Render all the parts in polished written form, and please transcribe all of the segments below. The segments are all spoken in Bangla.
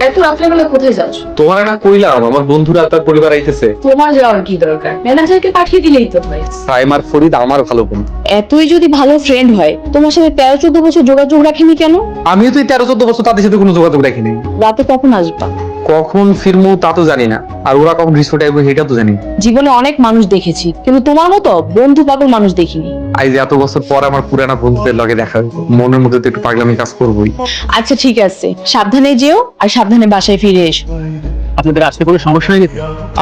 এত রাত্রেবেলা কোথায় যাচ্ছ? তোমার না কইলাম আমার বন্ধুরা তার পরিবার আইতেছে। তোমার যাওয়ার কি দরকার? ম্যানেজারকে পাঠিয়ে দিলেই তো হয়। সাইম আর ফরিদ আমার ভালো বন্ধু। এতই যদি ভালো ফ্রেন্ড হয়, তোমার সাথে 13-14 বছর যোগাযোগ রাখেনি কেন? আমিও তো 13-14 বছর তাদের সাথে কোনো যোগাযোগ রাখিনি। রাতে কখন আসবা? কখন ফিরমু তা তো জানি না, আর ওরা কখন রিসোর্টে আসবে সেটা তো জানি। জীবনে অনেক মানুষ দেখেছি, কিন্তু তোমার মতো বন্ধু পাগল মানুষ দেখিনি। আজ এত বছর পর আমার পুরানা বন্ধুদের লগে দেখা হইব, মনের মধ্যে তো একটু পাগলামি কাজ করবোই। আচ্ছা ঠিক আছে, সাবধানে যেও আর সাবধানে বাসায় ফিরে এসো। আপনাদের আসতে কোনো সমস্যা হয়নি?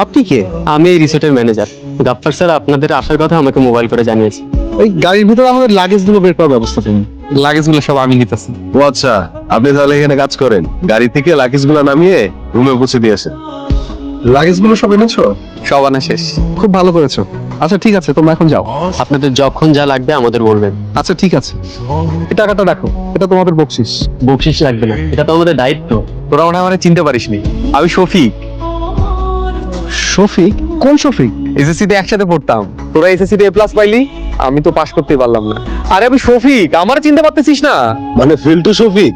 আপনি কে? আমি এই রিসোর্টের ম্যানেজার গাফফার স্যার। আপনাদের আসার কথা আমাকে মোবাইল করে জানিয়েছে। ওই গাড়ির ভিতরে আমাদের লাগেজ গুলো বের করার ব্যবস্থা করুন। লাগেজ গুলো সব আমি নিতেছি। ও আচ্ছা, আপনি তাহলে এখানে কাজ করেন, গাড়ি থেকে লাগেজ গুলো নামিয়ে রুমে পৌঁছে দিয়ে আসেন। লাগেজ গুলো সব এনেছো? সব আনা শেষ। খুব ভালো করেছো। আচ্ছা ঠিক আছে, তোমরা এখন যাও। আপনাদের যখন যা লাগবে আমাদের বলবেন। আচ্ছা ঠিক আছে, এই টাকাটা রাখো, এটা তোমাদের বকশিস। বকশিস লাগবে না, এটা তো আমাদের দায়িত্ব। তোরা মনে হয় আমার চিনতে পারিসনি, আমি শফিক। শফিক? কোন শফিক? এসএসসি তে একসাথে পড়তাম। তোরা এসএসসি তে এ প্লাস পাইলি, আমি তো পাস করতেই পারলাম না। আরে আমি শফিক, আমার চিনতে পারতেছিস না? মানে ফিল্টু শফিক?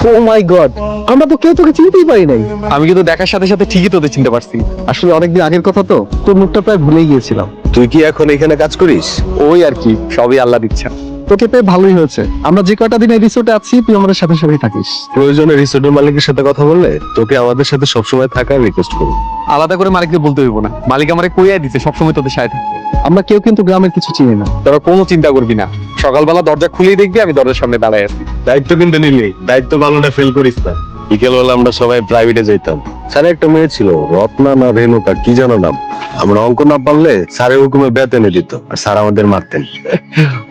ও মাই গড, আমরা তো কেউ তোকে চিনতেই পারি নাই। আমি কিন্তু দেখার সাথে সাথে ঠিকই তোদের চিনতে পারছি। আসলে অনেকদিন আগের কথা তো, তোর মুখটা প্রায় ভুলেই গিয়েছিলাম। তুই কি এখন এখানে কাজ করিস? ওই আর কি, সবই আল্লাহর ইচ্ছা। তোকে পেয়ে ভালোই হয়েছে, আমরা যে কয়টা দিন এই রিসোর্টে আছি তুই আমাদের সাথে সাথেই থাকিস। প্রয়োজনে রিসোর্টের মালিকের সাথে কথা বললে তোকে আমাদের সাথে সবসময় থাকার রিকোয়েস্ট করবো। আলাদা করে মালিককে বলতে হইব না, মালিক আমারে কইয়াই দিছে সবসময় তোদের সাথে থাকবে। আমরা কেউ কিন্তু গ্রামের কিছু চিনি না। তোরা কোনো চিন্তা করবি না, সকালবেলা দরজা খুলেই দেখবি আমি দরজার সামনে দাঁড়ায় আছি। দায়িত্ব কিন্তু নিলি, দায়িত্ব ভালোটা ফেল করিস না। বিকেল বেলা আমরা সবাই প্রাইভেটে যেতাম। স্যার একটা মেয়ে ছিল, রত্না না রেণুকা কি যেন নাম। আমরা অঙ্ক না পারলে স্যারের হুকুমে বেত এনে দিত, আর স্যার আমাদের মারতেন।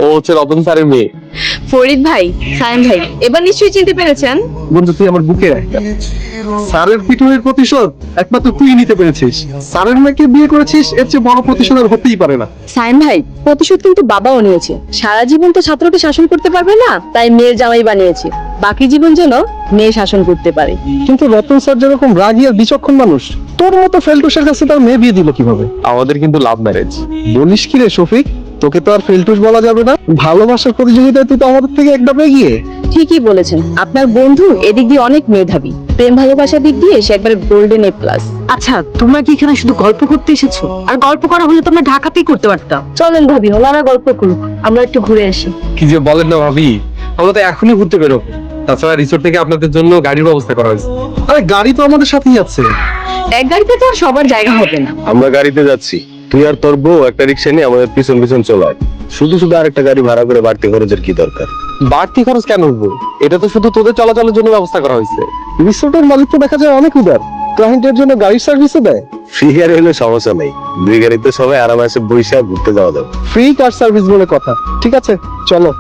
ও হচ্ছে রতন স্যারের মেয়ে। ফরিদ ভাই, সায়েম ভাই, এবার নিশ্চয়ই চিনতে পেরেছেন। বন্ধু তুই আমার বুকে রাখ। স্যারের পিটুনির প্রতিশোধ একমাত্র তুই নিতে পেরেছিস। স্যারের মেয়েকে বিয়ে করেছিস, এর চেয়ে বড় প্রতিশোধ আর হতেই পারে না। সায়েম ভাই, প্রতিশোধ কিন্তু বাবাও নিয়েছে। সারা জীবন তো ছাত্রকে শাসন করতে পারবে না, তাই মেয়ের জামাই বানিয়েছে। বাকি জীবন যেন মেয়ে শাসন করতে পারে। কিন্তু রতন স্যার যেরকম রাগী আর বিচক্ষণ মানুষ, তোর মতো ফেলটুসের কাছে তার মেয়ে বিয়ে দিল কিভাবে? আমাদের কিন্তু লাভ ম্যারেজ। বলিস কি রে শফিক, তোকে তো আর ফেলটুস বলা যাবে না। ভালোবাসার প্রতিযোগিতায় তুই তো আমাদের থেকে একটা এগিয়ে। ঠিকই বলেছেন, আপনার বন্ধু এদিক দিয়ে অনেক মেধাবী, প্রেম ভালোবাসার দিক দিয়ে সে একবার গোল্ডেন এ প্লাস। আচ্ছা, তোমরা কি এখানে শুধু গল্প করতে এসেছো? আর গল্প করা হলে তোমরা ঢাকাতেই করতে পারতাম। চলেন ভাবি, ওনারা গল্প করুক, আমরা একটু ঘুরে আসি। কি যে বলেন না ভাবি, আমরা তো এখনই ঘুরতে বেরোবো। তাছাড়া রিসোর্ট থেকে আপনাদের জন্য গাড়ির ব্যবস্থা করা হয়েছে। আরে গাড়ি তো আমাদের সাথেই আছে। এক গাড়িতে তো আর সবার জায়গা হবে না। আমরা গাড়িতে যাচ্ছি, তুই আর তোর বউ একটা রিক্সা নিয়ে আমাদের পিছন পিছন চলে আয়। শুধু শুধু আরেকটা গাড়ি ভাড়া করে বাড়তি খরচের কি দরকার? বাড়তি খরচ কেন হবো? এটা তো শুধু তোদের চলাচলের জন্য ব্যবস্থা করা হয়েছে। রিসোর্টের মালিক তো দেখা যায় অনেক উদার, ক্লায়েন্টের জন্য গাড়ির সার্ভিসও দেয়। ফ্রি গাড়ি হলে সমস্যা নেই, দুই গাড়িতে সবাই আরামে ঘুরতে যাওয়া যাবে। ফ্রি কার সার্ভিস বলে কথা। ঠিক আছে চলো।